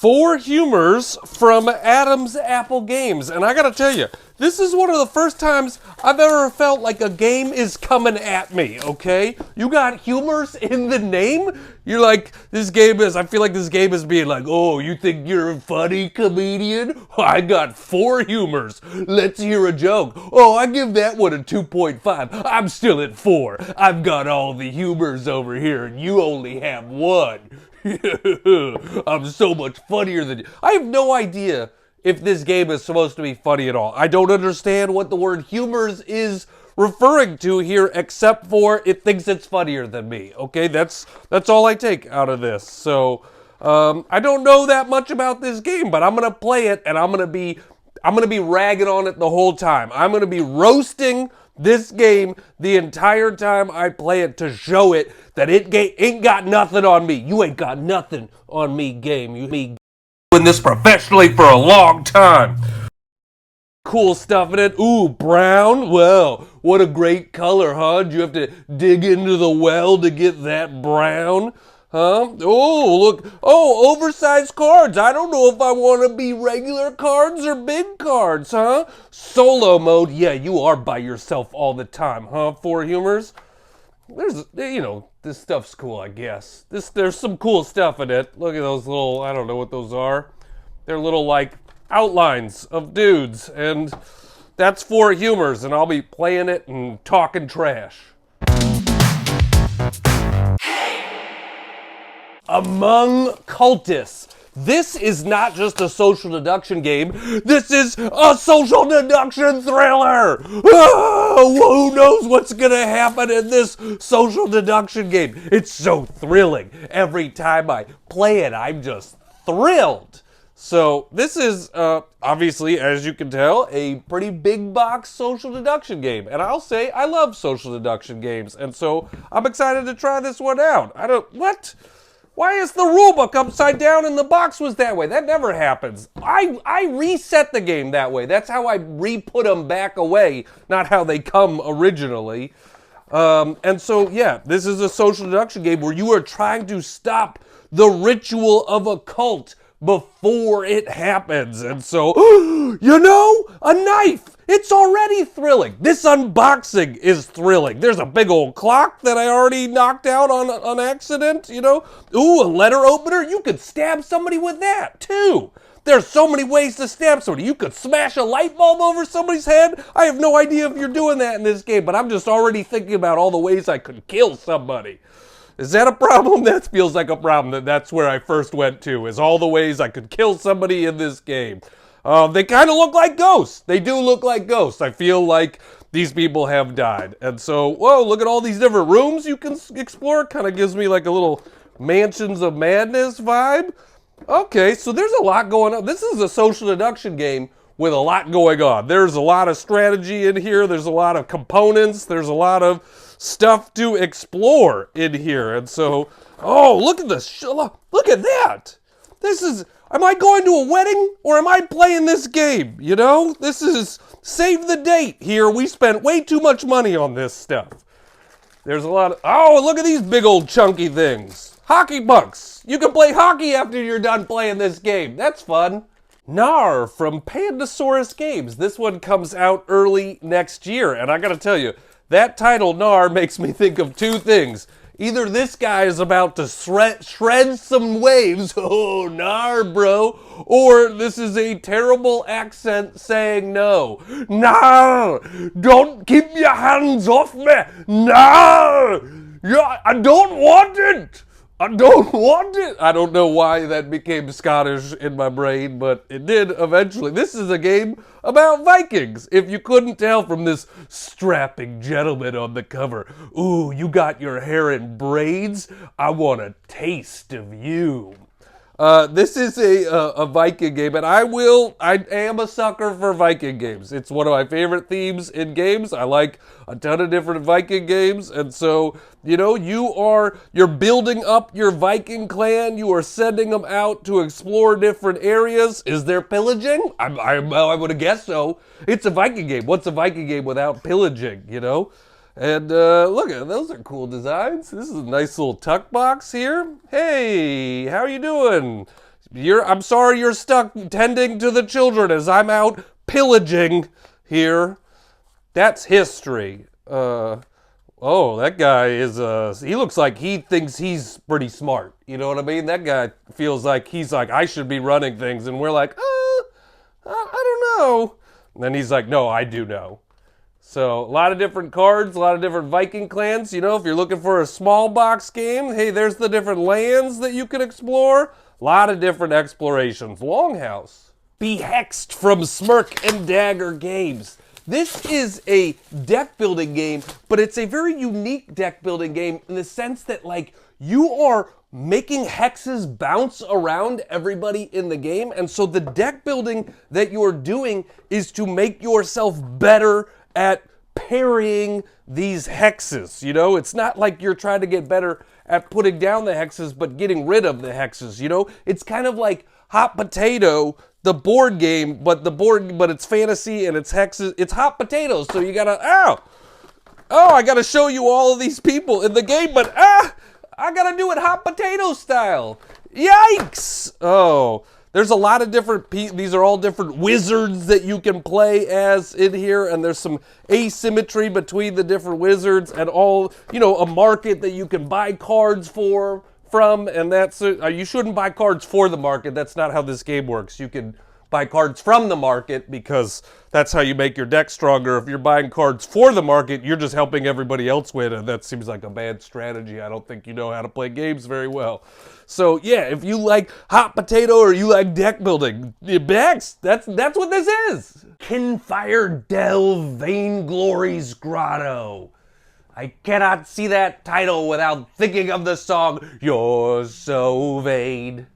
4 Humours from Adam's Apple Games. And I gotta tell you, this is one of the first times I've ever felt like a game is coming at me, okay? You got Humours in the name? You're like, this game is, I feel like this game is being like, oh, you think you're a funny comedian? I got 4 Humours. Let's hear a joke. Oh, I give that one a 2.5. I'm still at 4. I've got all the Humours over here and you only have 1. I'm so much funnier than you. I have no idea if this game is supposed to be funny at all. I don't understand what the word Humours is referring to here, except for it thinks it's funnier than me. Okay, that's all I take out of this. So I don't know that much about this game, but I'm gonna play it and I'm gonna be ragging on it the whole time. I'm gonna be roasting this game the entire time I play it to show it that it ain't got nothing on me. You ain't got nothing on me, game. You me doing this professionally for a long time. Cool stuff in it. Ooh, brown. Well, what a great color, huh? Do you have to dig into the well to get that brown? Huh? Oh, look. Oh, oversized cards. I don't know if I want to be regular cards or big cards, huh? Solo mode. Yeah, you are by yourself all the time, huh? 4 Humours. There's, you know, this stuff's cool, I guess. There's some cool stuff in it. Look at those little, I don't know what those are. They're little, like, outlines of dudes. And that's 4 Humours, and I'll be playing it and talking trash. Among Cultists. This is not just a social deduction game. This is a social deduction thriller. Oh, who knows what's gonna happen in this social deduction game? It's so thrilling. Every time I play it, I'm just thrilled. So this is, obviously, as you can tell, a pretty big box social deduction game. And I'll say I love social deduction games. And so I'm excited to try this one out. What? Why is the rulebook upside down and the box was that way? That never happens. I reset the game that way. That's how I re-put them back away, not how they come originally. And so, yeah, this is a social deduction game where you are trying to stop the ritual of a cult before it happens. And so, you know, a knife. It's already thrilling. This unboxing is thrilling. There's a big old clock that I already knocked out on accident, you know. Ooh, a letter opener. You could stab somebody with that, too. There's so many ways to stab somebody. You could smash a light bulb over somebody's head. I have no idea if you're doing that in this game, but I'm just already thinking about all the ways I could kill somebody. Is that a problem? That feels like a problem. That's where I first went to, is all the ways I could kill somebody in this game. They kind of look like ghosts. They do look like ghosts. I feel like these people have died. And so, whoa, look at all these different rooms you can explore. Kind of gives me like a little Mansions of Madness vibe. Okay, so there's a lot going on. This is a social deduction game with a lot going on. There's a lot of strategy in here. There's a lot of components. There's a lot of stuff to explore in here. And so, oh, look at this. Look at that. This is... Am I going to a wedding or am I playing this game? You know, this is save the date here. We spent way too much money on this stuff. There's a lot of, oh, look at these big old chunky things. Hockey pucks. You can play hockey after you're done playing this game. That's fun. Knarr from Pandasaurus Games. This one comes out early next year. And I gotta tell you, that title Knarr makes me think of 2 things. Either this guy is about to shred some waves, oh, Knarr, bro, or this is a terrible accent saying no. Knarr! Don't keep your hands off me! Knarr! Yeah, I don't want it! I don't want it! I don't know why that became Scottish in my brain, but it did eventually. This is a game about Vikings, if you couldn't tell from this strapping gentleman on the cover. Ooh, you got your hair in braids? I want a taste of you. This is a Viking game, and I am a sucker for Viking games. It's one of my favorite themes in games. I like a ton of different Viking games, and so, you know, you're building up your Viking clan. You are sending them out to explore different areas. Is there pillaging? I would guess so. It's a Viking game. What's a Viking game without pillaging, you know? And look at those are cool designs. This is a nice little tuck box here. Hey, how are you doing? I'm sorry you're stuck tending to the children as I'm out pillaging here. That's history. Oh, that guy is, he looks like he thinks he's pretty smart. You know what I mean? That guy feels like he's like, I should be running things. And we're like, I don't know. And then he's like, no, I do know. So, a lot of different cards, a lot of different Viking clans. You know, if you're looking for a small box game, hey, there's the different lands that you can explore. A lot of different explorations. Longhouse. Behext from Smirk and Dagger Games. This is a deck building game, but it's a very unique deck building game in the sense that, like, you are making hexes bounce around everybody in the game. And so the deck building that you're doing is to make yourself better at parrying these hexes. You know, it's not like you're trying to get better at putting down the hexes, but getting rid of the hexes. You know, it's kind of like Hot Potato, the board game, but it's fantasy and it's hexes. It's hot potatoes. So you gotta, I gotta show you all of these people in the game, but I gotta do it hot potato style. Yikes! Oh, there's a lot of different, these are all different wizards that you can play as in here, and there's some asymmetry between the different wizards and all, you know, a market that you can buy cards from, and that's, you shouldn't buy cards for the market. That's not how this game works. You can buy cards from the market because that's how you make your deck stronger. If you're buying cards for the market, you're just helping everybody else win, and that seems like a bad strategy. I don't think you know how to play games very well. So yeah, if you like hot potato or you like deck building, Behext, that's what this is. Kinfire Vainglory's Grotto. I cannot see that title without thinking of the song, You're So Vain.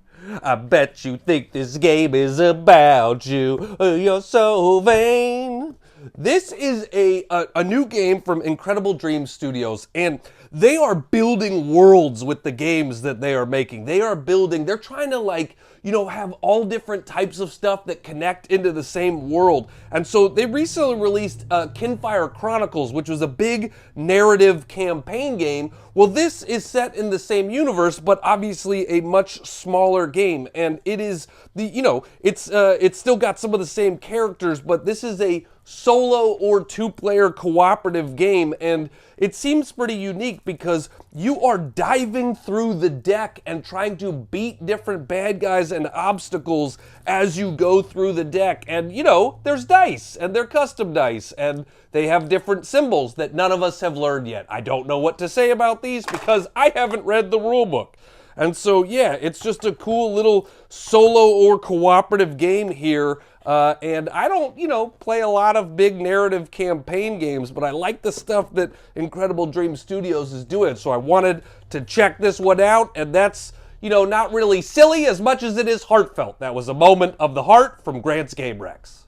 I bet you think this game is about you. You're so vain. This is a new game from Incredible Dream Studios, and they are building worlds with the games that they are making. They're trying to, like, you know, have all different types of stuff that connect into the same world. And so they recently released Kinfire Chronicles, which was a big narrative campaign game. Well, this is set in the same universe, but obviously a much smaller game. And it is it's still got some of the same characters, but this is a solo or two-player cooperative game, and it seems pretty unique because you are diving through the deck and trying to beat different bad guys and obstacles as you go through the deck. And, you know, there's dice, and they're custom dice, and they have different symbols that none of us have learned yet. I don't know what to say about these because I haven't read the rulebook. And so, yeah, it's just a cool little solo or cooperative game here. And I don't, you know, play a lot of big narrative campaign games, but I like the stuff that Incredible Dream Studios is doing. So I wanted to check this one out, and that's, you know, not really silly as much as it is heartfelt. That was a moment of the heart from Grant's Game Rex.